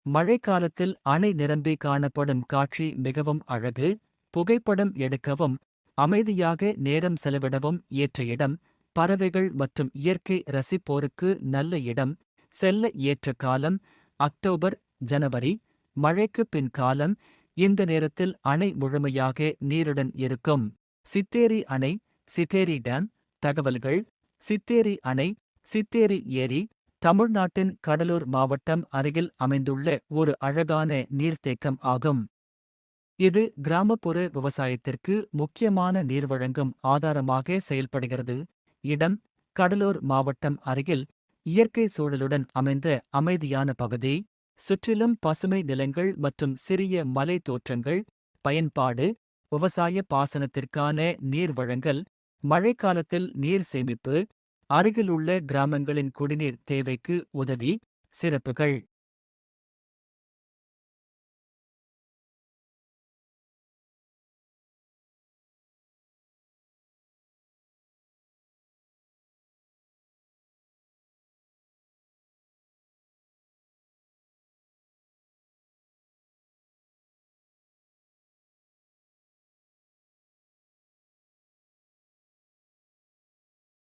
மழைக்காலத்தில் அணை நிரம்பி காணப்படும் காட்சி மிகவும் அழகு. புகைப்படம் எடுக்கவும், அமைதியாக நேரம் செலவிடவும் ஏற்ற இடம். பறவைகள் மற்றும் இயற்கை ரசிப்போருக்கு நல்ல இடம். செல்ல ஏற்ற காலம் அக்டோபர், ஜனவரி. மழைக்குப் பின் காலம். இந்த நேரத்தில் அணை முழுமையாக நீருடன் இருக்கும். சித்தேரி அணை, சித்தேரி டேம். தகவல்கள்: சித்தேரி அணை, சித்தேரி ஏரி தமிழ்நாட்டின் கடலூர் மாவட்டம் அருகில் அமைந்துள்ள ஒரு அழகான நீர்த்தேக்கம் ஆகும். இது கிராமப்புற விவசாயத்திற்கு முக்கியமான நீர் வழங்கும் ஆதாரமாக செயல்படுகிறது. இடம்: கடலூர் மாவட்டம் அருகில். இயற்கை சூழலுடன் அமைந்த அமைதியான பகுதி. சுற்றிலும் பசுமை நிலங்கள் மற்றும் சிறிய மலை தோற்றங்கள். பயன்பாடு: விவசாய பாசனத்திற்கான நீர் வழங்கல். மழைக்காலத்தில் நீர் சேமிப்பு. அருகிலுள்ள கிராமங்களின் குடிநீர் தேவைக்கு உதவி. சிறப்புகள்: